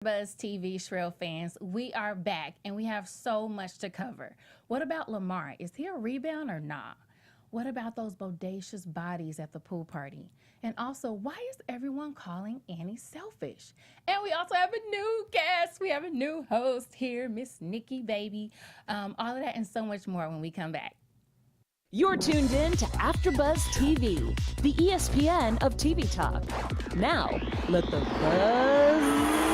Buzz TV Shrill fans, we are back and we have so much to cover. What about Lamar? Is he a rebound or not? What about those bodacious bodies at the pool party? And also, why is everyone calling Annie selfish? And we also have a new guest. We have a new host here, Miss Nikki Bailey. All of that and so much more when we come back. You're tuned in to AfterBuzz TV, the ESPN of TV talk. Now, let the buzz begin.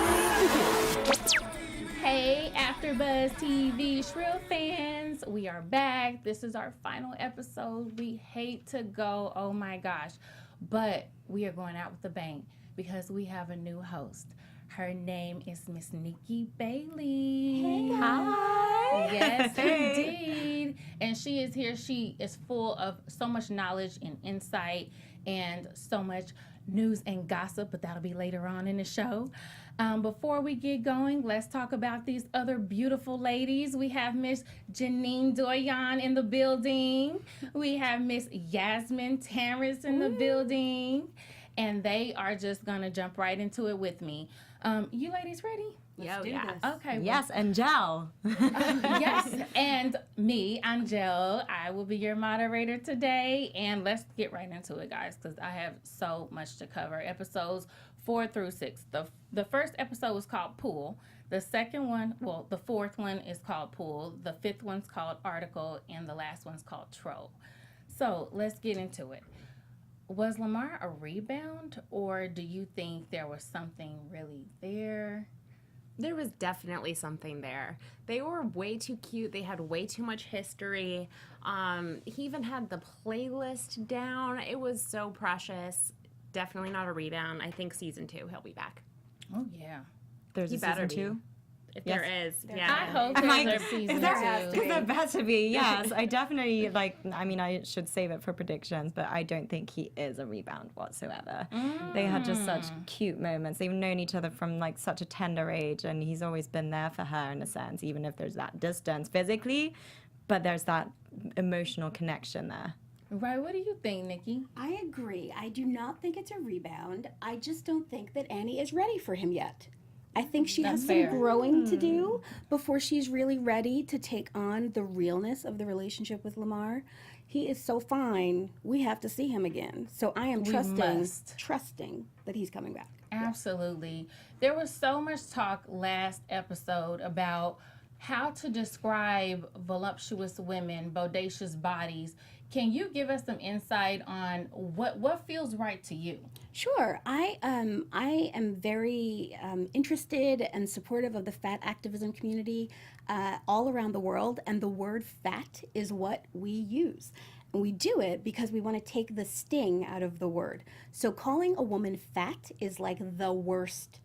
Hey, AfterBuzz TV Shrill fans, we are back. This is our final episode. We hate to go, oh my gosh, but we are going out with a bang because we have a new host. Her name is Miss Nikki Bailey. Hey, hi. Yes, indeed. And she is here. She is full of so much knowledge and insight and so much news and gossip, but that'll be later on in the show. Before we get going, let's talk about these other beautiful ladies. We have Miss Janine Doyon in the building. We have Miss Yasmine Tanres in the building. And they are just going to jump right into it with me. You ladies ready? Let's do this. Okay. Yes, Angele. Yes, and me, Angele. I will be your moderator today. And let's get right into it, guys, because I have so much to cover. Episodes 4 through 6. The first episode was called Pool. The second one, well, the fourth one is called Pool. The fifth one's called Article. And the last one's called Troll. So let's get into it. Was Lamar a rebound, or do you think there was something really there? There was definitely something there. They were way too cute. They had way too much history. He even had the playlist down. It was so precious. Definitely not a rebound. I think season 2, he'll be back. Oh, yeah. There's He a better season be. 2? If Yes. there is, I yeah. hope Am I- there's a season Is there, 2. is there better be? Yes, I definitely, I should save it for predictions, but I don't think he is a rebound whatsoever. They had just such cute moments. They've known each other from, such a tender age, and he's always been there for her in a sense, even if there's that distance physically, but there's that emotional connection there. Right, what do you think, Nikki? I agree. I do not think it's a rebound. I just don't think that Annie is ready for him yet. I think she has That's fair. some growing to do before she's really ready to take on the realness of the relationship with Lamar. He is so fine. We have to see him again. So I am trusting that he's coming back. Absolutely. There was so much talk last episode about how to describe voluptuous women, bodacious bodies. Can you give us some insight on what feels right to you? Sure. I am very interested and supportive of the fat activism community all around the world, and the word fat is what we use. And we do it because we want to take the sting out of the word. So calling a woman fat is like the worst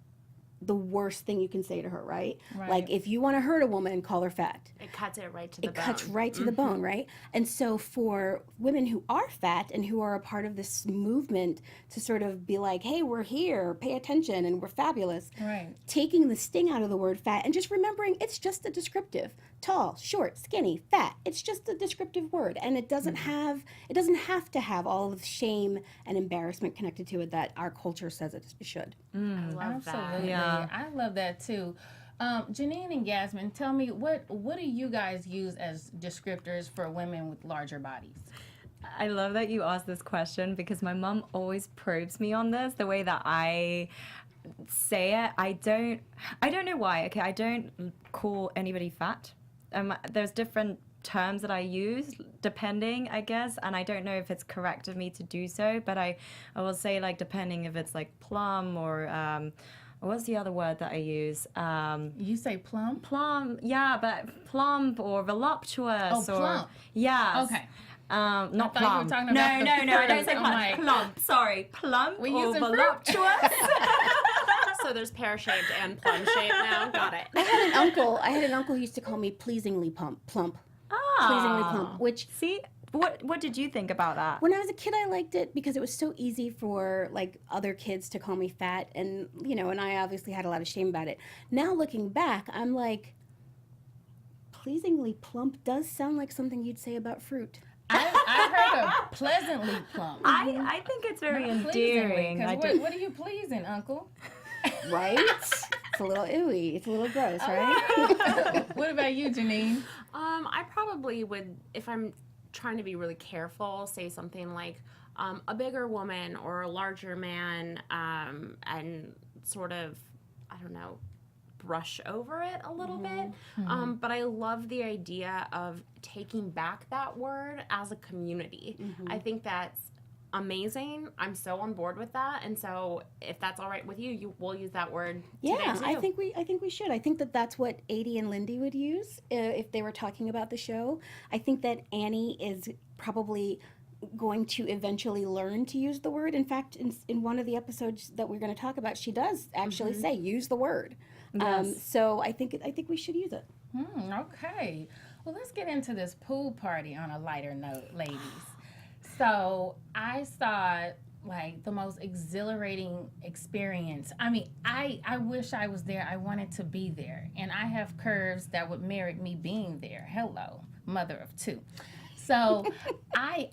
thing you can say to her, right? Like if you want to hurt a woman, call her fat. It cuts it right to the bone. It cuts right to the bone, right? And so for women who are fat and who are a part of this movement to sort of be like, hey, we're here, pay attention, and we're fabulous. Right. Taking the sting out of the word fat and just remembering it's just a descriptive. Tall, short, skinny, fat. It's just a descriptive word. And it doesn't have to have all of the shame and embarrassment connected to it that our culture says it should. I love that. Absolutely. Yeah. I love that too. Janine and Yasmine, tell me, what do you guys use as descriptors for women with larger bodies? I love that you asked this question because my mom always probes me on this, the way that I say it. I don't know why. Okay, I don't call anybody fat. There's different terms that I use depending, I guess, and I don't know if it's correct of me to do so, but I will say depending if it's plum or what's the other word that I use? You say plump? Plum, yeah, but plump or voluptuous. Oh, or, plump. Yes. Okay. Not I thought you were plum. talking about the no, I don't fruit. say I'm plum. like- Plump, sorry. Plump We or using fruit? voluptuous. So there's pear-shaped and plum-shaped now. Got it. I had an uncle who used to call me pleasingly plump. Pleasingly plump, which See, what did you think about that? when I was a kid, I liked it because it was so easy for other kids to call me fat, and and I obviously had a lot of shame about it. Now looking back, I'm like, pleasingly plump does sound like something you'd say about fruit. I heard of pleasantly plump. I think it's very Not pleasingly, endearing. 'cause I what are you pleasing, Uncle? Right? a little ooey. It's a little gross, right? What about you, Janine? I probably would, if I'm trying to be really careful, say something like a bigger woman or a larger man, and sort of, I don't know, brush over it a little bit. But I love the idea of taking back that word as a community. I think that's amazing. I'm so on board with that. And so if that's all right with you, we'll use that word Yeah, today too. I think we should. I think that that's what Adie and Lindy would use if they were talking about the show. I think that Annie is probably going to eventually learn to use the word. In fact, in one of the episodes that we're going to talk about, she does actually say use the word. Yes. So I think we should use it. Okay. Well, let's get into this pool party on a lighter note, ladies. So I saw like the most exhilarating experience. I mean, I wish I was there. I wanted to be there. And I have curves that would merit me being there. Hello, mother of two. So I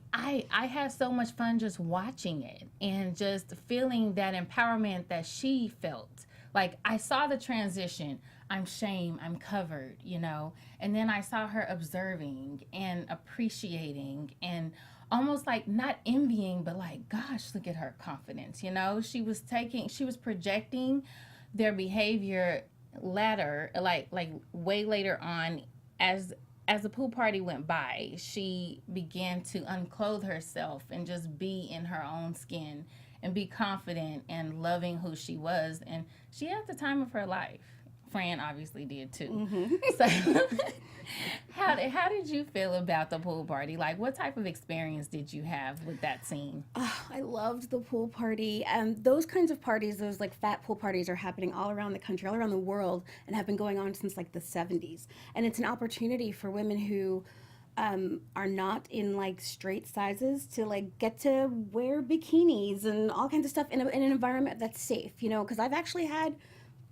had so much fun just watching it and just feeling that empowerment that she felt. Like I saw the transition. I'm shamed, I'm covered, you know. And then I saw her observing and appreciating and almost like not envying, but like, gosh, look at her confidence, you know. She was projecting their behavior later, like way later on as the pool party went by. She began to unclothe herself and just be in her own skin and be confident and loving who she was. And she had the time of her life. Fran obviously did too. So how did you feel about the pool party? Like, what type of experience did you have with that scene? Oh, I loved the pool party. Those kinds of parties, those like fat pool parties, are happening all around the country, all around the world, and have been going on since like the 70s. And it's an opportunity for women who are not in like straight sizes to like get to wear bikinis and all kinds of stuff in an environment that's safe, you know, because I've actually had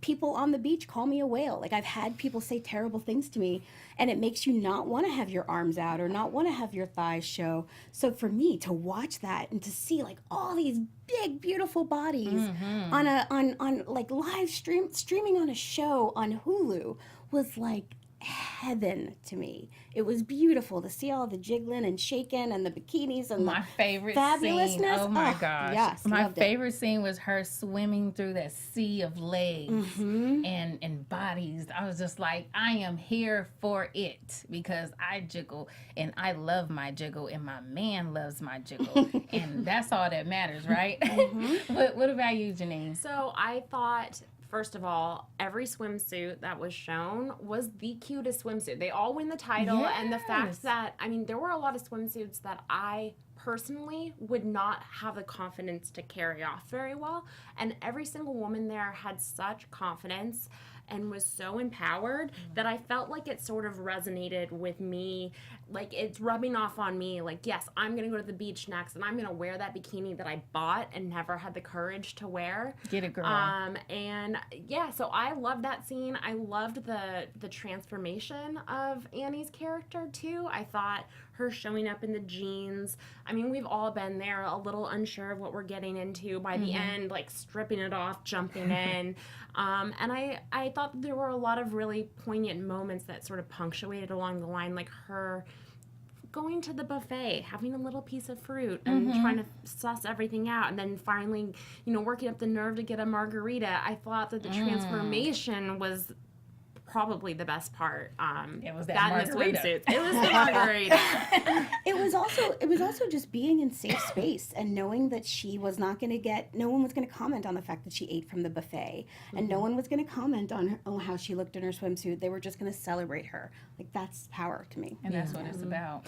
people on the beach call me a whale. Like I've had people say terrible things to me, and it makes you not want to have your arms out or not want to have your thighs show. So for me to watch that and to see like all these big beautiful bodies on like live streaming on a show on Hulu was like heaven to me. It was beautiful to see all the jiggling and shaking and the bikinis and my favorite fabulousness. scene. Oh my gosh. Yes, my loved it. favorite scene was her swimming through that sea of legs and bodies. I was just like, I am here for it because I jiggle and I love my jiggle and my man loves my jiggle. And that's all that matters, right? What about you, Janine? So I thought, first of all, every swimsuit that was shown was the cutest swimsuit. They all win the title, and the fact that, I mean, there were a lot of swimsuits that I personally would not have the confidence to carry off very well, and every single woman there had such confidence and was so empowered that I felt like it sort of resonated with me. Like, it's rubbing off on me. Like, yes, I'm going to go to the beach next, and I'm going to wear that bikini that I bought and never had the courage to wear. Get it, girl. And, yeah, so I loved that scene. I loved the transformation of Annie's character, too. I thought her showing up in the jeans. I mean, we've all been there, a little unsure of what we're getting into. By the end, like, stripping it off, jumping in. And I thought that there were a lot of really poignant moments that sort of punctuated along the line, like her going to the buffet, having a little piece of fruit and trying to suss everything out, and then finally, you know, working up the nerve to get a margarita. I thought that the transformation was probably the best part. It was that margarita. And the swimsuits. It was the margarita. It was also just being in safe space and knowing that she was not going to no one was going to comment on the fact that she ate from the buffet, and no one was going to comment on how she looked in her swimsuit. They were just going to celebrate her. Like, that's power to me. And that's what it's about.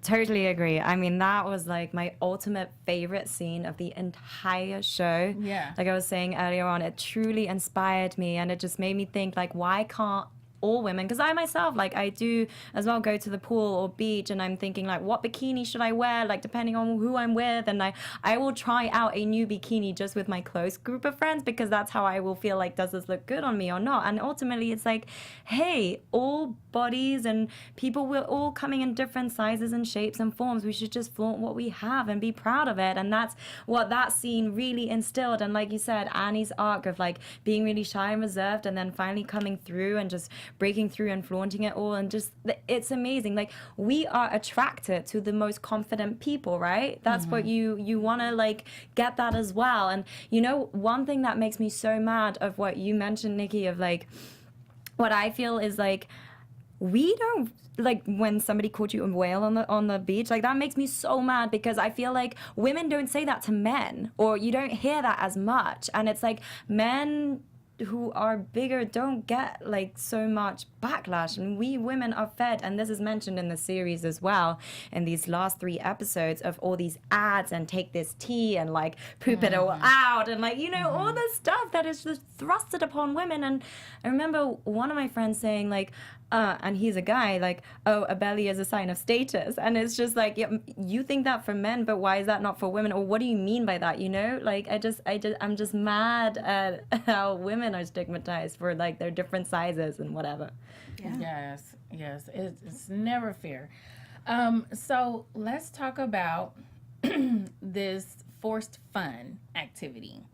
Totally agree. I mean, that was like my ultimate favorite scene of the entire show. Yeah. Like I was saying earlier on, it truly inspired me, and it just made me think, like, why can't all women, because I myself, like, I do as well go to the pool or beach, and I'm thinking, like, what bikini should I wear, like, depending on who I'm with, and I will try out a new bikini just with my close group of friends, because that's how I will feel like, does this look good on me or not? And ultimately, it's like, hey, all bodies and people, we're all coming in different sizes and shapes and forms. We should just flaunt what we have and be proud of it. And that's what that scene really instilled. And like you said, Annie's arc of like being really shy and reserved, and then finally coming through and just breaking through and flaunting it all, and just it's amazing. Like, we are attracted to the most confident people, right? That's what you want to like get that as well. And you know, one thing that makes me so mad of what you mentioned, Nikki, of like what I feel is like, we don't, like, when somebody called you a whale on the beach, like, that makes me so mad, because I feel like women don't say that to men, or you don't hear that as much. And it's like, men who are bigger don't get like so much backlash, and we women are fed, and this is mentioned in the series as well, in these last 3 episodes, of all these ads and take this tea and like poop it all out, and like, you know, all this stuff that is just thrusted upon women. And I remember one of my friends saying like, and he's a guy, like, oh, a belly is a sign of status. And it's just like, yeah, you think that for men, but why is that not for women? Or what do you mean by that, you know? Like, I'm just mad at how women are stigmatized for like their different sizes and whatever. Yeah. Yes, it's never fair. So let's talk about this forced fun activity.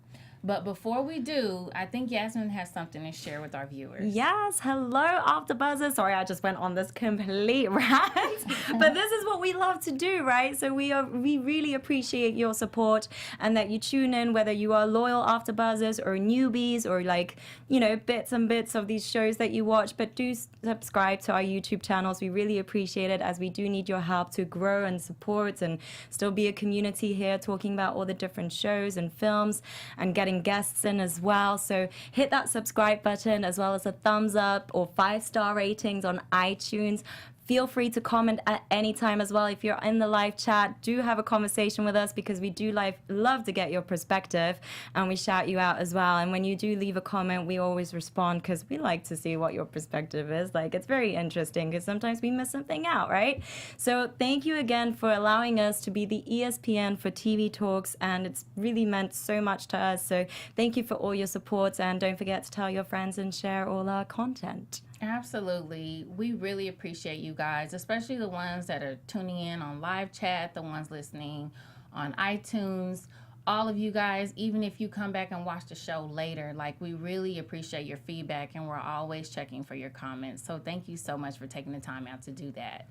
But before we do, I think Yasmine has something to share with our viewers. Yes, hello, AfterBuzzers. Sorry, I just went on this complete rant. But this is what we love to do, right? So we really appreciate your support, and that you tune in, whether you are loyal AfterBuzzers or newbies, or like, you know, bits and bits of these shows that you watch. But do subscribe to our YouTube channels. We really appreciate it, as we do need your help to grow and support and still be a community here, talking about all the different shows and films and getting guests in as well. So hit that subscribe button, as well as a thumbs up or 5-star ratings on iTunes. Feel free to comment at any time as well. If you're in the live chat, do have a conversation with us, because we do love to get your perspective, and we shout you out as well. And when you do leave a comment, we always respond, because we like to see what your perspective is. Like, it's very interesting, because sometimes we miss something out, right? So thank you again for allowing us to be the ESPN for TV talks, and it's really meant so much to us. So thank you for all your support, and don't forget to tell your friends and share all our content. Absolutely. We really appreciate you guys, especially the ones that are tuning in on live chat, the ones listening on iTunes. All of you guys, even if you come back and watch the show later, like, we really appreciate your feedback, and we're always checking for your comments. So thank you so much for taking the time out to do that.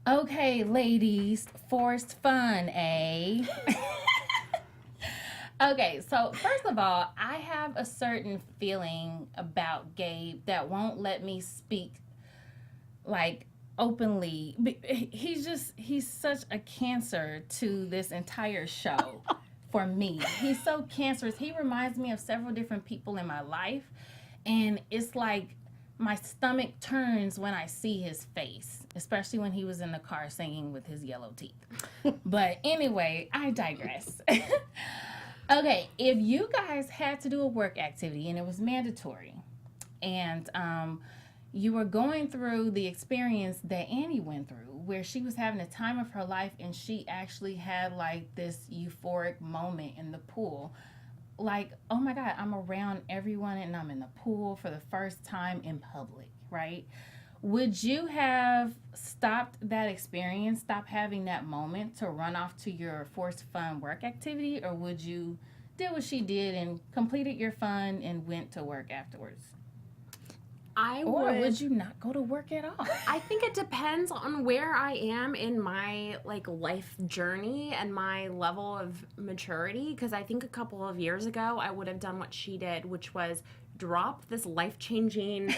Okay, ladies, forced fun, eh? Okay, so first of all, I have a certain feeling about Gabe that won't let me speak like openly. He's such a cancer to this entire show for me. He's so cancerous. He reminds me of several different people in my life, and it's like my stomach turns when I see his face, especially when he was in the car singing with his yellow teeth. But anyway, I digress. Okay, if you guys had to do a work activity and it was mandatory, and you were going through the experience that Annie went through, where she was having the time of her life, and she actually had like this euphoric moment in the pool, like, oh my God, I'm around everyone and I'm in the pool for the first time in public, right? Would you have stopped that experience, stopped having that moment to run off to your forced fun work activity, or would you do what she did and completed your fun and went to work afterwards? Would you not go to work at all? I think it depends on where I am in my like life journey and my level of maturity, because I think a couple of years ago I would have done what she did, which was drop this life-changing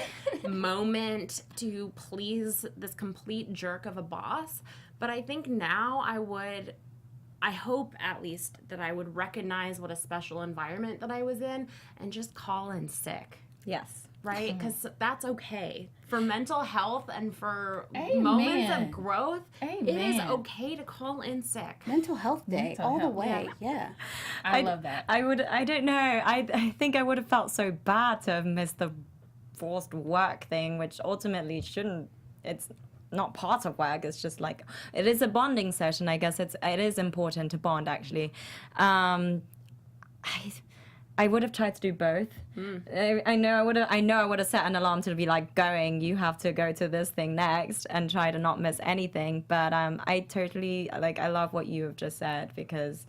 moment to please this complete jerk of a boss. But I think now I hope at least that I would recognize what a special environment that I was in and just call in sick. Yes. Right? Because that's okay. For mental health and for Amen. moments of growth, Amen. it is okay to call in sick. Mental Health Day, Mental all health, the way. Yeah. I love that. I don't know. I think I would have felt so bad to have missed the forced work thing, which ultimately shouldn't. It's not part of work. It's just like it is a bonding session. I guess it is important to bond. Actually, I would have tried to do both. I know I would have set an alarm to be like, you have to go to this thing next and try to not miss anything. But I totally I love what you have just said, because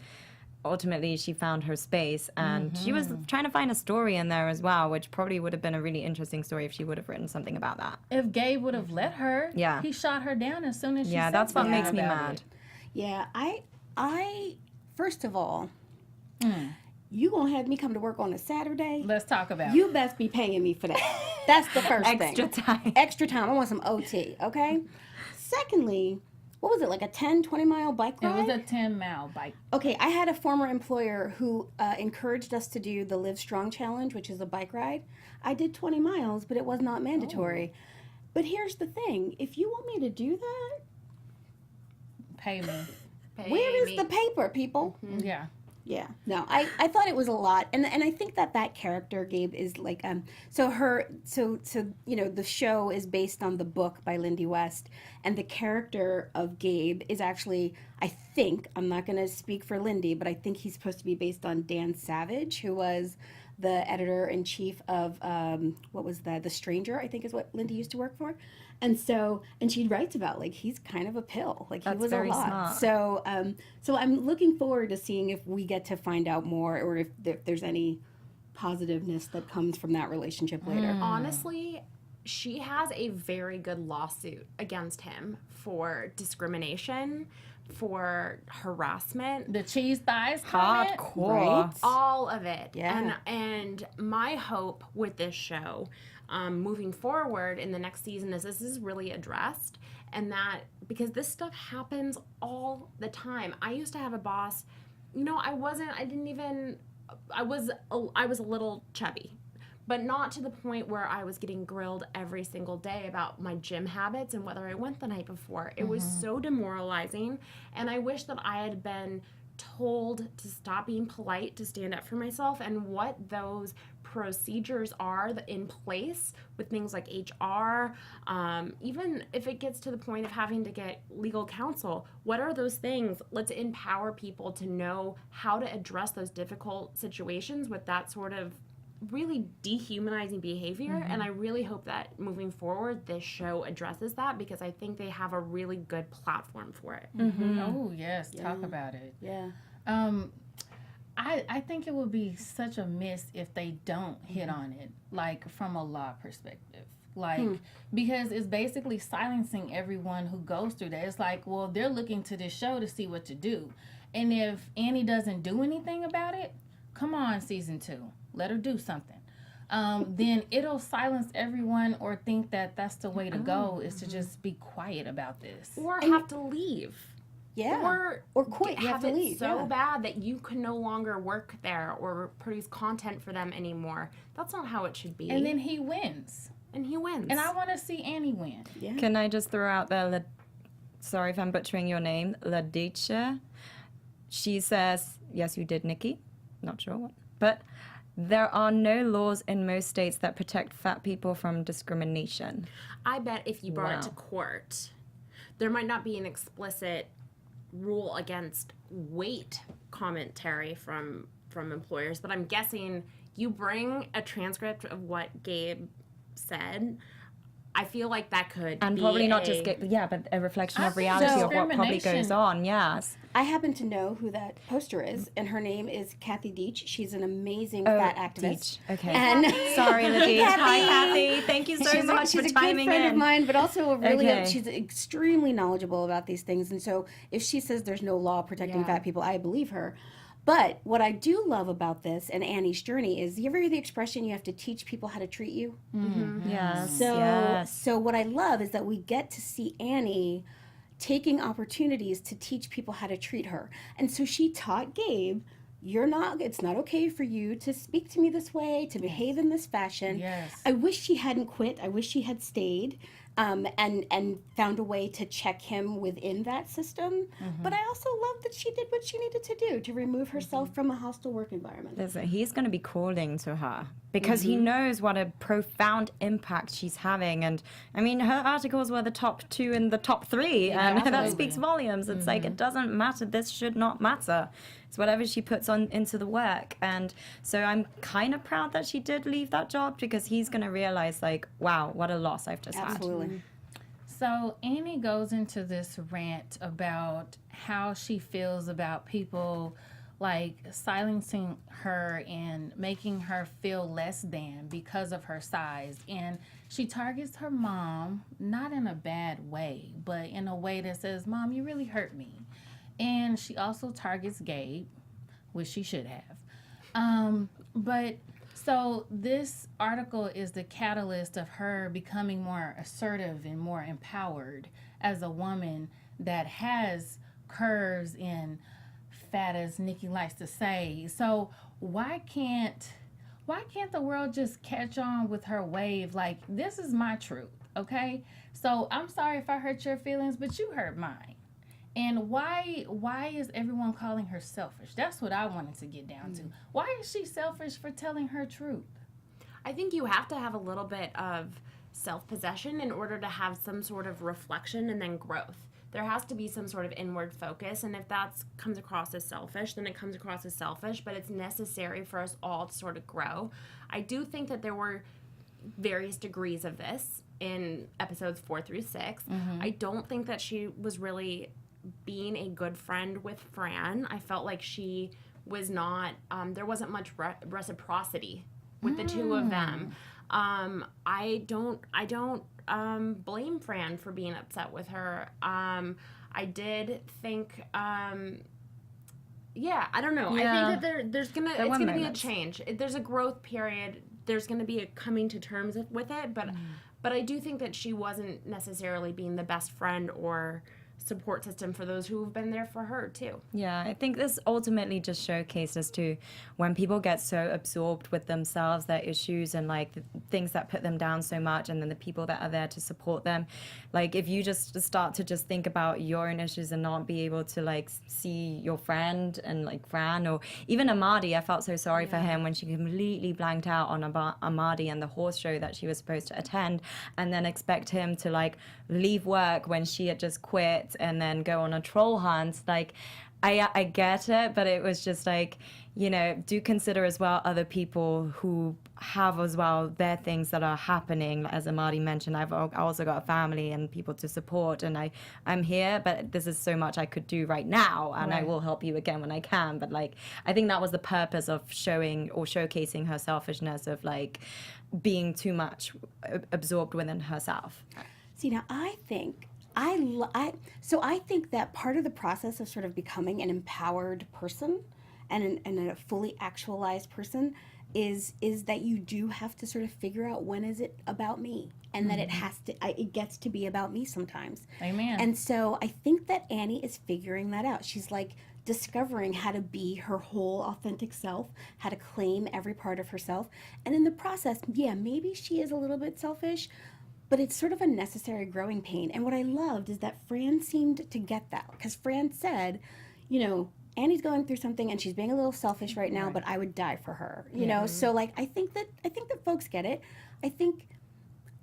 ultimately she found her space, and she was trying to find a story in there as well, which probably would have been a really interesting story if she would have written something about that. If Gabe would have let her, Yeah. he shot her down as soon as she said that's what something makes me about mad. it. Yeah, I first of all, you gonna have me come to work on a Saturday? Let's talk about You best be paying me for that. That's the first thing. Extra time. Extra time. I want some OT, okay? Secondly, what was it, like a 10, 20-mile bike it. ride? It was a 10-mile bike. Okay, I had a former employer who encouraged us to do the Live Strong Challenge, which is a bike ride. I did 20 miles, but it was not mandatory. But here's the thing. If you want me to do that, Pay me. where is the paper, people? Yeah. Yeah, no, I thought it was a lot, and I think that character Gabe is like so the show is based on the book by Lindy West, and the character of Gabe is actually, I think, I'm not going to speak for Lindy, but I think he's supposed to be based on Dan Savage, who was the editor-in-chief of what was that, The Stranger, I think is what Lindy used to work for. And she writes about he's kind of a pill, he That's was very a lot. smart. So I'm looking forward to seeing if we get to find out more, or if there's any positiveness that comes from that relationship later. Honestly, she has a very good lawsuit against him for discrimination, for harassment. The cheese thighs comment? Hardcore. Right? All of it. Yeah. And my hope with this show, moving forward in the next season, is this is really addressed, and that because this stuff happens all the time. I used to have a boss, I was a little chubby, but not to the point where I was getting grilled every single day about my gym habits and whether I went the night before. It was so demoralizing, and I wish that I had been told to stop being polite, to stand up for myself, and what those procedures are in place with things like HR, even if it gets to the point of having to get legal counsel, what are those things? Let's empower people to know how to address those difficult situations with that sort of really dehumanizing behavior. And I really hope that moving forward this show addresses that, because I think they have a really good platform for it. Oh, yes. Talk about it. Yeah. I think it would be such a miss if they don't hit on it, from a law perspective. Because it's basically silencing everyone who goes through that. It's well, they're looking to this show to see what to do. And if Annie doesn't do anything about it, come on, season 2. Let her do something. Then it'll silence everyone, or think that that's the way to go, is to just be quiet about this. Or have to leave. Yeah. Or quit. You have to it leave. so bad that you can no longer work there or produce content for them anymore. That's not how it should be. And then he wins. And he wins. And I want to see Annie win. Yeah. Can I just throw out there, sorry if I'm butchering your name, Ladicia? She says, yes, you did, Nikki. Not sure what. But there are no laws in most states that protect fat people from discrimination. I bet if you brought it to Wow. court, there might not be an explicit rule against weight commentary from employers, but I'm guessing you bring a transcript of what Gabe said, I feel like that could And be probably not just but a reflection I of think reality of what probably discrimination- goes on, yes. I happen to know who that poster is, and her name is Kathy Deach. She's an amazing fat activist. Deach. Okay. And Sorry, Ladicia. Hi, Kathy. Thank you so she's much for a good timing friend in. of mine, but also Okay. she's extremely knowledgeable about these things. And so if she says there's no law protecting Yeah. fat people, I believe her. But what I do love about this and Annie's journey is, you ever hear the expression, you have to teach people how to treat you? Yes, So, yes. so what I love is that we get to see Annie taking opportunities to teach people how to treat her. And so she taught Gabe, it's not okay for you to speak to me this way, to behave in this fashion. Yes. I wish she hadn't quit. I wish she had stayed. and found a way to check him within that system. But I also love that she did what she needed to do to remove herself from a hostile work environment. Listen, he's going to be calling to her because he knows what a profound impact she's having. And I mean, her articles were the top 2 and the top 3, and that speaks volumes. It's like, it doesn't matter. This should not matter. It's whatever she puts on into the work. And so I'm kind of proud that she did leave that job, because he's going to realize, like, wow, what a loss I've just had. Absolutely. So Annie goes into this rant about how she feels about people like silencing her and making her feel less than because of her size. And she targets her mom, not in a bad way, but in a way that says, Mom, you really hurt me. And she also targets Gabe, which she should have. But so this article is the catalyst of her becoming more assertive and more empowered as a woman that has curves and fat, as Nikki likes to say. So why can't the world just catch on with her wave? Like, this is my truth, okay? So I'm sorry if I hurt your feelings, but you hurt mine. And why is everyone calling her selfish? That's what I wanted to get down to. Why is she selfish for telling her truth? I think you have to have a little bit of self-possession in order to have some sort of reflection and then growth. There has to be some sort of inward focus, and if that comes across as selfish, then it comes across as selfish, but it's necessary for us all to sort of grow. I do think that there were various degrees of this in episodes 4 through 6. I don't think that she was really being a good friend with Fran. I felt like she was not, there wasn't much reciprocity with the two of them. I don't blame Fran for being upset with her. I did think, I don't know. Yeah. I think that it's gonna be a change. There's a growth period. There's gonna be a coming to terms with it, but I do think that she wasn't necessarily being the best friend or support system for those who have been there for her too. Yeah, I think this ultimately just showcases to when people get so absorbed with themselves, their issues, and like the things that put them down so much, and then the people that are there to support them. Like, if you just start to just think about your own issues and not be able to like see your friend and like Fran or even Amadi, I felt so sorry for him when she completely blanked out on Amadi and the horse show that she was supposed to attend, and then expect him to like leave work when she had just quit and then go on a troll hunt. Like, I get it, but it was just like, you know, do consider as well other people who have as well their things that are happening. As Amadi mentioned, I've also got a family and people to support, and I'm here, but this is so much I could do right now, and I will help you again when I can. But like, I think that was the purpose of showing or showcasing her selfishness of like being too much absorbed within herself. See, now I think that part of the process of sort of becoming an empowered person and a fully actualized person is that you do have to sort of figure out when is it about me, and that it gets to be about me sometimes. Amen. And so I think that Annie is figuring that out. She's like discovering how to be her whole authentic self, how to claim every part of herself. And in the process, maybe she is a little bit selfish, but it's sort of a necessary growing pain. And what I loved is that Fran seemed to get that, because Fran said, you know, Annie's going through something and she's being a little selfish right now, but I would die for her, you know? So like, I think that folks get it. I think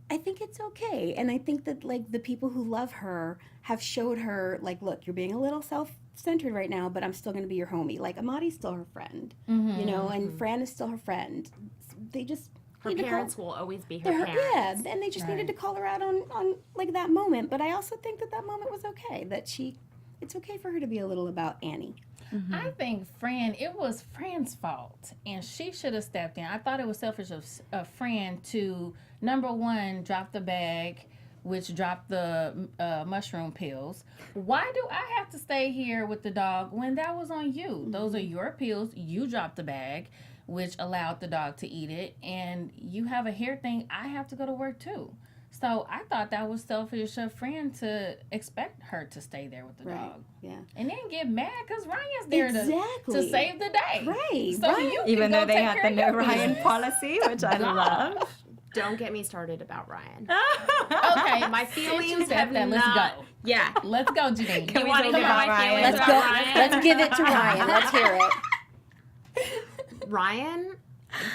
it's okay. And I think that like the people who love her have showed her like, look, you're being a little self-centered right now, but I'm still going to be your homie. Like, Amadi's still her friend, you know, and Fran is still her friend. They just, her parents will always be her parents. Yeah, and they just needed to call her out on like that moment. But I also think that moment was okay. That it's okay for her to be a little about Annie. I think it was Fran's fault, and she should have stepped in. I thought it was selfish of Fran to, number one, drop the bag, which dropped the mushroom pills. Why do I have to stay here with the dog when that was on you? Those are your pills. You dropped the bag, which allowed the dog to eat it, and you have a hair thing. I have to go to work too. So I thought that was selfish of Fran to expect her to stay there with the dog. Yeah. And then get mad because Ryan's there to save the day. Right. So you Even can though go they take had care the of no your Ryan business. policy, which I love. Don't get me started about Ryan. Okay, My since you feelings said have that, not. let's go. Yeah. Let's go, Janine. You want to talk hear about my feelings Let's about go. Ryan? Let's give it to Ryan. Let's hear it. Ryan,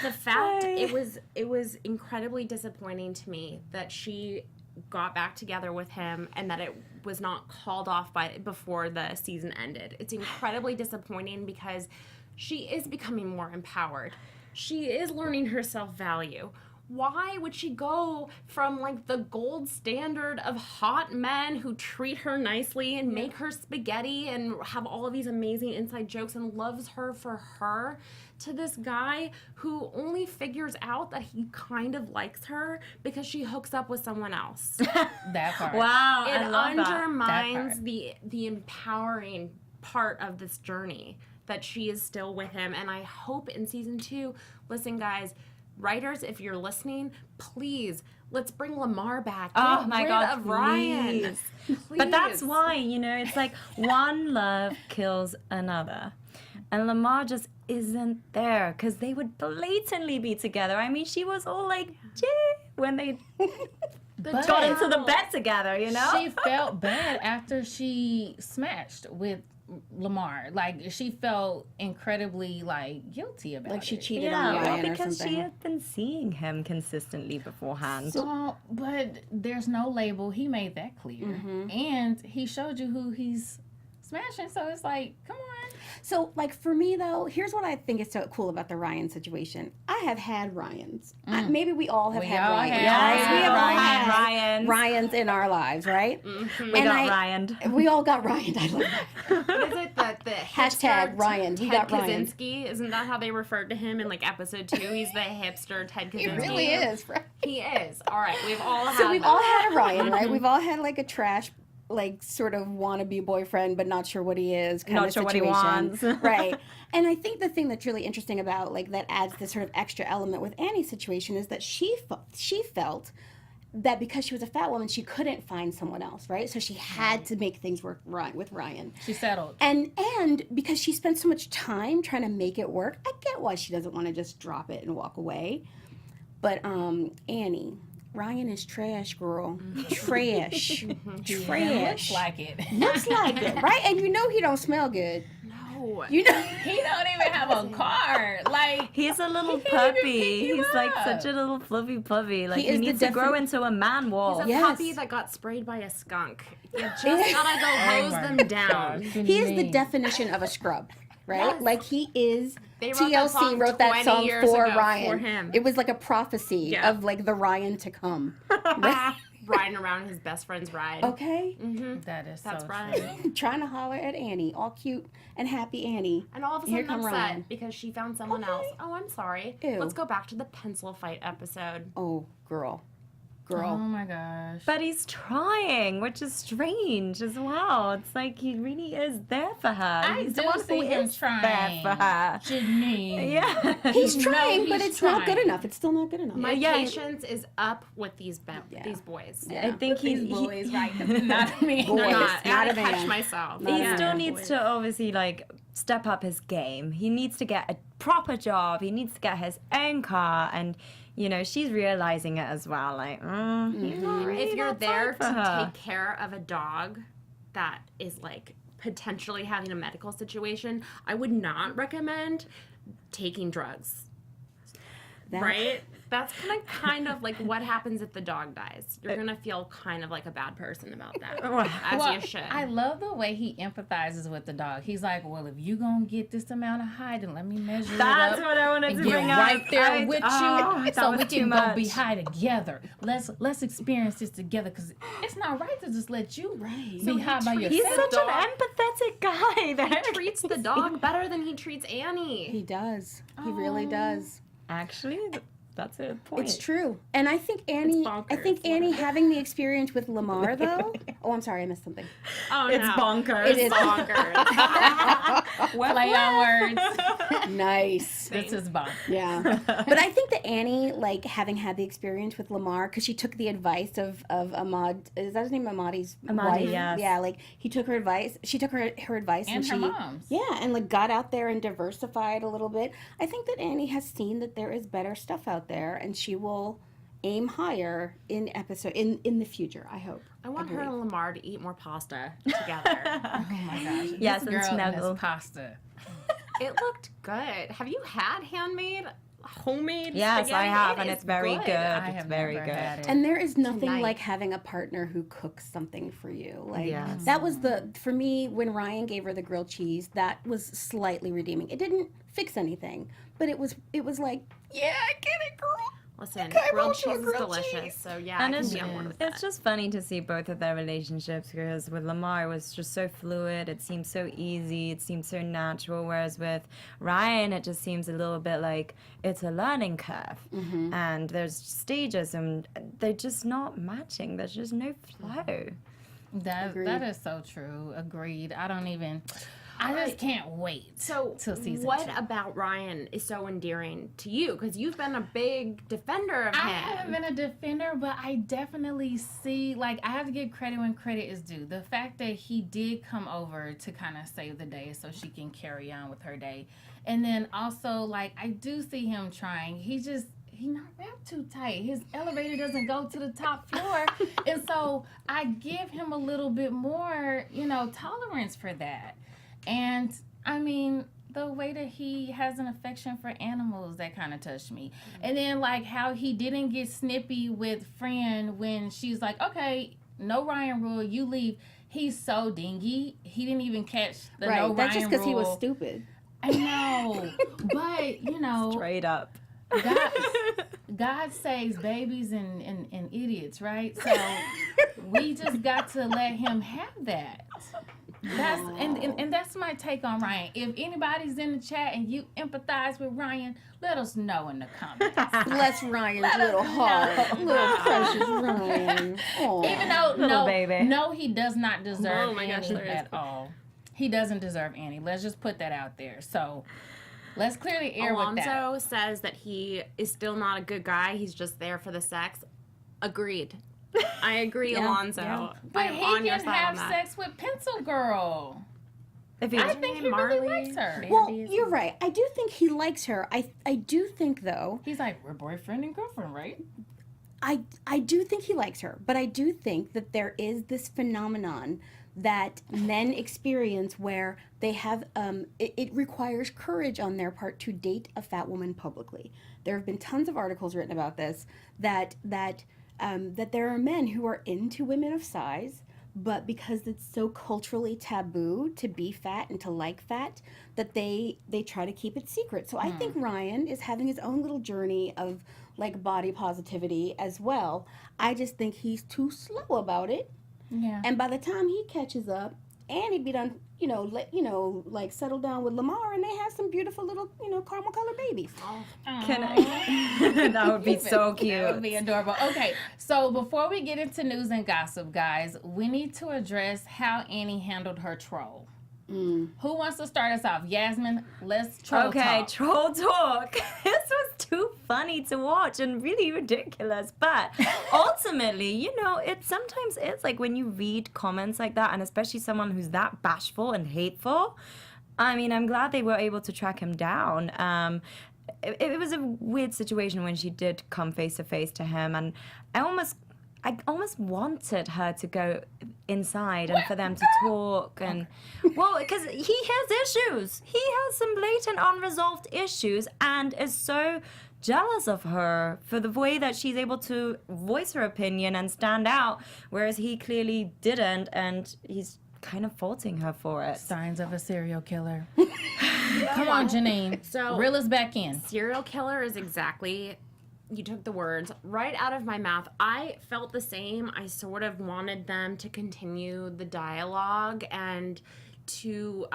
the fact it was incredibly disappointing to me that she got back together with him and that it was not called off before the season ended. It's incredibly disappointing because she is becoming more empowered. She is learning her self-value. Why would she go from like the gold standard of hot men who treat her nicely and make her spaghetti and have all of these amazing inside jokes and loves her for her to this guy who only figures out that he kind of likes her because she hooks up with someone else? That part. Wow, It I love that. undermines part. the empowering part of this journey that she is still with him. And I hope in season 2, listen guys, writers, if you're listening, please, let's bring Lamar back. Oh Get my rid God, of Ryan. please. But that's why, it's like one love kills another. And Lamar just isn't there because they would blatantly be together. I mean, she was all like, "Gee," when they But got into the bed together, she felt bad after she smashed with Lamar. Like, she felt incredibly, like, guilty about Like she it. cheated Yeah, on well, Ryan or because something. she had been seeing him consistently beforehand. But there's no label. He made that clear. And he showed you who he's smashing. So it's like, come on. So, like, for me, though, here's what I think is so cool about the Ryan situation. I have had Ryans. Maybe we all have We had all Ryans. have. Right? We have all Ryan. had Ryans. Ryans in our lives, right? We got Ryan. We all got Ryan. I love that. What is it? The Hashtag hipster Ryan. Ted We got Ryan. Kaczynski? Isn't that how they referred to him in like episode 2? He's the hipster Ted Kaczynski. He really is, right? He is. All right, we've all had. So we've that. all had a Ryan, right? We've all had like a trash, like sort of wannabe boyfriend, but not sure what he is kind Not of sure what he situation. wants. Right. And I think the thing that's really interesting about like that adds this sort of extra element with Annie's situation is that she felt that because she was a fat woman, she couldn't find someone else, right? So she had to make things work right with Ryan. She settled. And because she spent so much time trying to make it work, I get why she doesn't want to just drop it and walk away. But Annie, Ryan is trash, girl. Trash. Trash. Looks like it. Looks like it, right? And you know he don't smell good. No. You know. He don't even have a car. Like, He's a little can't even pick puppy. you He's like up. such a little fluffy puppy. Like He he is the needs to grow defi- into a man wolf. He's a Yes. puppy that got sprayed by a skunk. You just gotta go hose them down. He is the definition of a scrub, right? Yes. Like he is. They wrote that TLC song wrote that 20 song years for ago Ryan. for him. It was like a prophecy Yeah. of like the Ryan to come. Riding around his best friend's ride. Okay. That is That's so right. true. Trying to holler at Annie, all cute and happy Annie. And all of a Here sudden come upset Ryan. because she found someone else. Oh, I'm sorry. Ew. Let's go back to the pencil fight episode. Oh, girl. Oh Girl. my gosh. But he's trying, which is strange as well. It's like he really is there for her. I He's do the one see who him is trying. there for her. Janine. Yeah. He's No, trying, but he's it's not good trying. enough. It's still not good enough. My Yeah. patience is up with these Yeah. these boys. I think These boys, right? 'Cause it's not me. Boys. They're not. Not I a gotta catch man. myself. Not he a man. still needs to obviously like step up his game. He needs to get a proper job. He needs to get his own car, and she's realizing it as well. Like, he's not really If you're that there type for her. to take care of a dog that is like potentially having a medical situation, I would not recommend taking drugs. That- Right? That's kind of like what happens if the dog dies. You're gonna feel kind of like a bad person about that, as Well, you should. I love the way he empathizes with the dog. He's like, well, if you gonna get this amount of height, then let me measure That's it up. what I wanted and to get bring up. right there with that you, so was we too can go be much. high together. Let's experience this together, because it's not right to just let you be high by yourself. He's The such dog- an empathetic guy. That He treats the dog better than he treats Annie. He does. He really does. Actually, that's a point. It's true. And I think Annie bonkers. Annie having the experience with Lamar though. Oh, I'm sorry, I missed something. Oh, It's no. bonkers. It is bonkers. Play on words. Nice. This is bomb. Yeah. But I think that Annie, like having had the experience with Lamar, because she took the advice of Ahmad, is that his name, Ahmadi's Ahmadi, wife? yes. Yeah, like he took her advice. She took her advice And she, her mom's. Yeah, and like got out there and diversified a little bit. I think that Annie has seen that there is better stuff out there, and she will aim higher in the future, I hope. I want her and Lamar to eat more pasta together. Oh my gosh. Yes, This and girl and snuggle. this pasta. It looked good. Have you had homemade Yes, spaghetti? I have, It and is it's very good. I It's have very never good. had it. And there is nothing Tonight. like having a partner who cooks something for you. Like Yes. that was for me when Ryan gave her the grilled cheese, that was slightly redeeming. It didn't fix anything, but it was like, yeah, I get it, girl. Listen, Okay, grilled roll cheese for is grilled delicious. cheese. So yeah, And I it's, can be on board with it's that. just funny to see both of their relationships, because with Lamar it was just so fluid, it seems so easy, it seems so natural, whereas with Ryan it just seems a little bit like it's a learning curve, and there's stages and they're just not matching. There's just no flow. That is so true. Agreed. I just can't wait So, till season what 2. about Ryan is so endearing to you? Because you've been a big defender of him. I haven't been a defender, but I definitely see, like, I have to give credit when credit is due. The fact that he did come over to kind of save the day so she can carry on with her day. And then also, like, I do see him trying. He's not wrapped too tight. His elevator doesn't go to the top floor. And so I give him a little bit more, tolerance for that. And I mean, the way that he has an affection for animals, that kind of touched me. And then like how he didn't get snippy with Fran when she's like, okay, no Ryan rule, you leave. He's so dingy. He didn't even catch the no Ryan rule. That's just because he was stupid. I know. But, Straight up. God saves babies and idiots, right? So we just got to let him have that. That's and that's my take on Ryan. If anybody's in the chat and you empathize with Ryan, let us know in the comments. Bless Ryan's little heart. Little precious Ryan. Aw. Even though Little baby. no, he does not deserve Oh my gosh, Annie there is. at all. He doesn't deserve Annie. Let's just put that out there. So let's clear the air with that. Alonzo says that he is still not a good guy. He's just there for the sex. Agreed. I agree, Alonzo. yeah. But I'm he on your can side have on that. sex with Pencil Girl. If he, I think he really likes her. Well, you're right. I do think he likes her. I do think, though, He's like, we're boyfriend and girlfriend, right? I do think he likes her, but I do think that there is this phenomenon that men experience where they have it requires courage on their part to date a fat woman publicly. There have been tons of articles written about this that there are men who are into women of size, but because it's so culturally taboo to be fat and to like fat, that they try to keep it secret. So I think Ryan is having his own little journey of like body positivity as well. I just think he's too slow about it. Yeah. And by the time he catches up, Annie be done, like settle down with Lamar, and they have some beautiful little, caramel colored babies. can I? That would be so cute. That would be adorable. Okay, so before we get into news and gossip, guys, we need to address how Annie handled her troll. Who wants to start us off? Yasmine, let's troll talk. Troll talk. This was too funny to watch and really ridiculous. But ultimately, sometimes it's like when you read comments like that, and especially someone who's that bashful and hateful. I mean, I'm glad they were able to track him down. It was a weird situation when she did come face to face to him, and I almost wanted her to go inside and for them to talk and well, because he has issues. He has some blatant unresolved issues and is so jealous of her for the way that she's able to voice her opinion and stand out, whereas he clearly didn't, and he's kind of faulting her for it. Signs of a serial killer. Come on, Janine. So- reel us back in. Serial killer is exactly, you took the words right out of my mouth. I felt the same. I sort of wanted them to continue the dialogue and to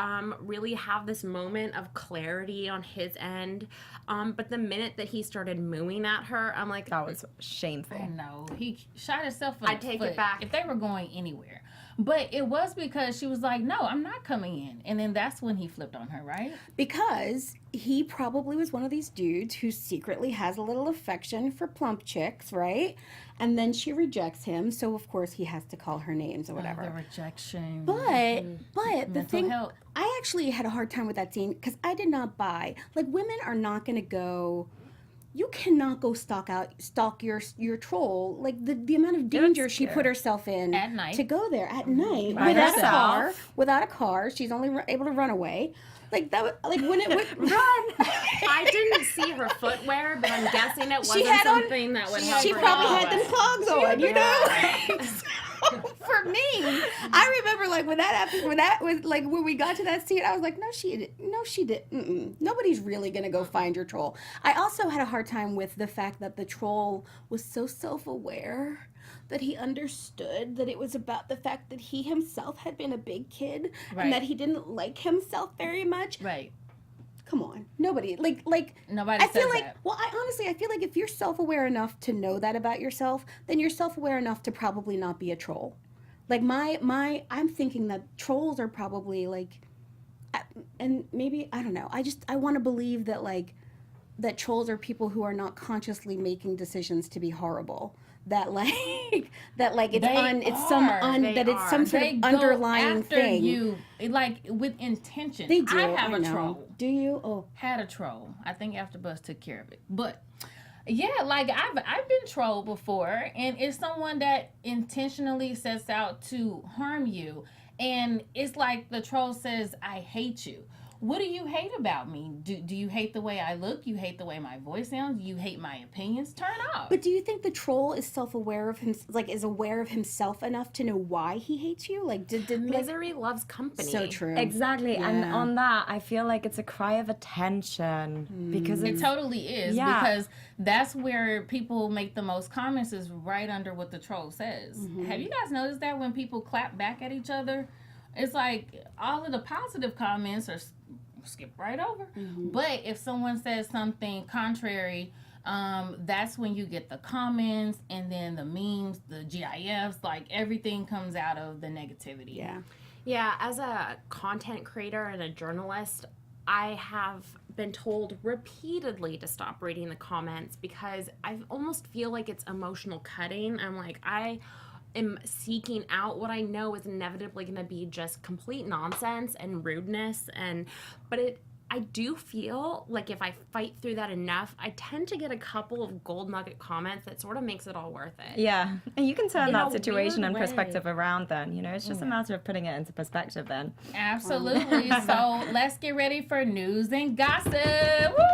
really have this moment of clarity on his end. But the minute that he started mooing at her, I'm like, That was shameful. No, he shot himself in the I take foot it back. if they were going anywhere. But it was because she was like, no, I'm not coming in. And then that's when he flipped on her, right? Because he probably was one of these dudes who secretly has a little affection for plump chicks, right? And then she rejects him, so of course he has to call her names or whatever. The rejection. But the Mental thing, health. I actually had a hard time with that scene because I did not buy. Like, women are not going to go you cannot go stalk your troll. Like the amount of danger she put herself in At night. to go there at night By without herself. without a car. She's only able to run away. Like that was, like when it would run. I didn't see her footwear, but I'm guessing it wasn't had on- something that would help She her probably get had them away. clogs on, you know. So, for me, I remember like when that happened, when we got to that scene, I was like, no, she did. Mm-mm. Nobody's really gonna go find your troll. I also had a hard time with the fact that the troll was so self-aware that he understood that it was about the fact that he himself had been a big kid Right. and that he didn't like himself very much. Right. Come on, nobody like Nobody I feel says like that. well, I feel like if you're self-aware enough to know that about yourself, then you're self-aware enough to probably not be a troll. Like I'm thinking that trolls are probably like, and maybe I don't know. I want to believe that that trolls are people who are not consciously making decisions to be horrible. That it's some sort They of go underlying after thing. you, like with intention. They do. I have a know. troll. Do you? Oh, Had a troll. I think AfterBuzz took care of it. But yeah, like I've been trolled before, and it's someone that intentionally sets out to harm you, and it's like the troll says, "I hate you." What do you hate about me? Do you hate the way I look? You hate the way my voice sounds? You hate my opinions? Turn off. but do you think the troll is self-aware of him? Like, is aware of himself enough to know why he hates you? Like, did Misery loves company. so true. Exactly, and Yeah. on that, I feel like it's a cry of attention because It it's totally is, Yeah. because that's where people make the most comments, is right under what the troll says. Have you guys noticed that when people clap back at each other, it's like all of the positive comments are skip right over. But if someone says something contrary, that's when you get the comments and then the memes, the GIFs, like everything comes out of the negativity. Yeah. Yeah, as a content creator and a journalist, I have been told repeatedly to stop reading the comments because I almost feel like it's emotional cutting. I'm like, I am seeking out what I know is inevitably going to be just complete nonsense and rudeness, but I do feel like if I fight through that enough, I tend to get a couple of gold nugget comments that sort of makes it all worth it. yeah, and you can turn In that a situation weird and way. perspective around. Then it's just a matter of putting it into perspective. Then Absolutely. So let's get ready for news and gossip. Woo!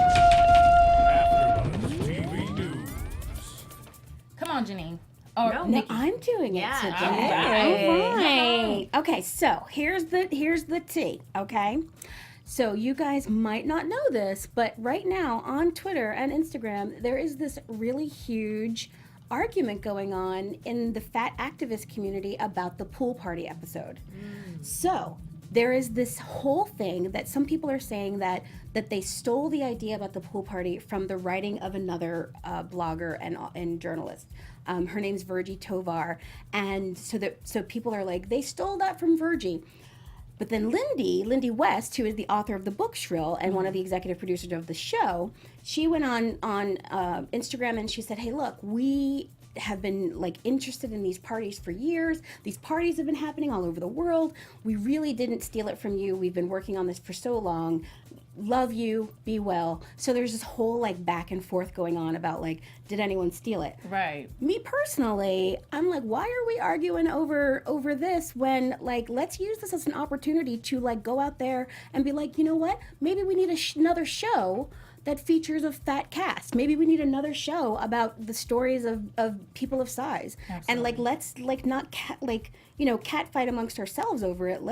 AfterBuzz TV News. Come on, Janine. Or No, No, I'm doing it Yeah, today. all All right. Okay, so here's the tea, okay? So you guys might not know this, but right now on Twitter and Instagram, there is this really huge argument going on in the fat activist community about the pool party episode. So there is this whole thing that some people are saying that they stole the idea about the pool party from the writing of another blogger and journalist. Her name's Virgie Tovar, and so people are like, they stole that from Virgie. But then Lindy West, who is the author of the book Shrill and one of the executive producers of the show, she went on Instagram and she said, hey, look, we have been interested in these parties for years. These parties have been happening all over the world. We really didn't steal it from you. We've been working on this for so long. Love you, be well. So there's this whole back and forth going on about did anyone steal it? right. Me personally, I'm like, why are we arguing over this when let's use this as an opportunity to go out there and be like, you know what? Maybe we need another show that features a fat cast. Maybe we need another show about the stories of people of size. Absolutely. And let's not cat fight amongst ourselves over it.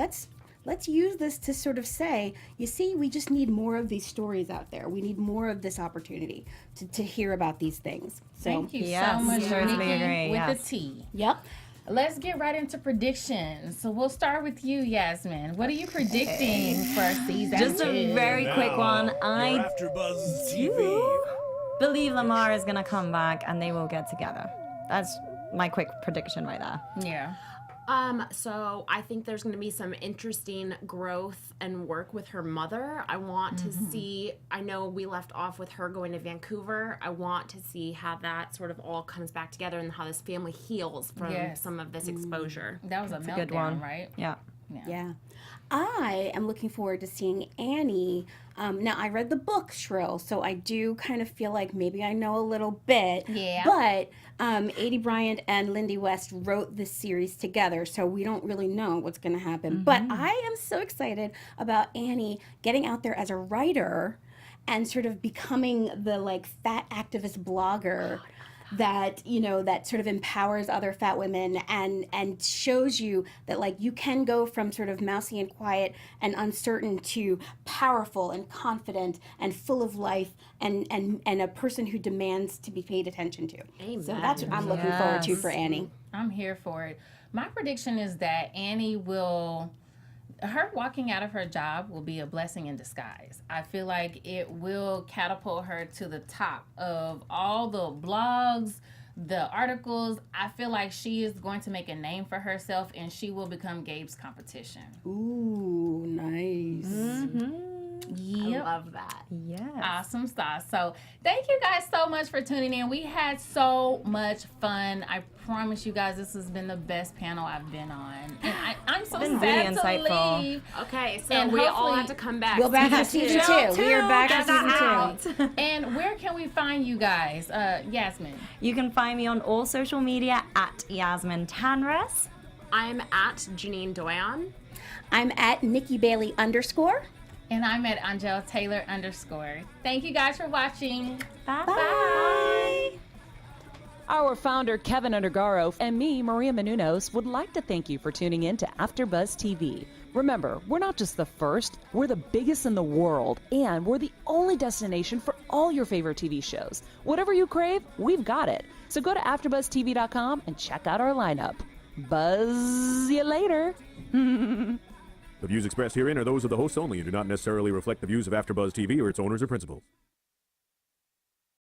Let's use this to sort of say, you see, we just need more of these stories out there. We need more of this opportunity to hear about these things. So, Thank you Yes, so much, totally Nikki, agree, with yes. the tea. Yep. Let's get right into predictions. So we'll start with you, Yasmine. What are you predicting for season just 2? a very quick one. Your I AfterBuzz do TV. believe Lamar is gonna come back and they will get together. That's my quick prediction right there. Yeah. So I think there's going to be some interesting growth and work with her mother. I want to see, I know we left off with her going to Vancouver. I want to see how that sort of all comes back together and how this family heals from Yes. some of this exposure. That was a a meltdown, good one. right? Yeah. Yeah. I am looking forward to seeing Annie. Now, I read the book Shrill, so I do kind of feel like maybe I know a little bit. Yeah. But Adie Bryant and Lindy West wrote this series together, so we don't really know what's going to happen. But I am so excited about Annie getting out there as a writer and sort of becoming the like fat activist blogger that that sort of empowers other fat women and shows you that like you can go from sort of mousy and quiet and uncertain to powerful and confident and full of life and a person who demands to be paid attention to. Amen. So that's what I'm looking forward to for Annie. I'm here for it. My prediction is that Annie her walking out of her job will be a blessing in disguise. I feel like it will catapult her to the top of all the blogs, the articles. I feel like she is going to make a name for herself and she will become Gabe's competition. Ooh, nice. Yep. I love that. Yes. Awesome sauce. So thank you guys so much for tuning in. We had so much fun. I promise you guys this has been the best panel I've been on. And I'm so Been sad really to insightful. leave. Okay, so And we all hopefully- have to come back. We're back for season 2. We are back for season 2. And where can we find you guys? Yasmine. You can find me on all social media at Yasmine Tanres. I'm at Janine Doyon. I'm at Nikki Bailey _ And I'm at Angele Taylor _. Thank you guys for watching. Bye. Our founder, Keven Undergaro, and me, Maria Menounos, would like to thank you for tuning in to AfterBuzz TV. Remember, we're not just the first, we're the biggest in the world, and we're the only destination for all your favorite TV shows. Whatever you crave, we've got it. So go to AfterBuzzTV.com and check out our lineup. Buzz you later. The views expressed herein are those of the hosts only and do not necessarily reflect the views of AfterBuzz TV or its owners or principals.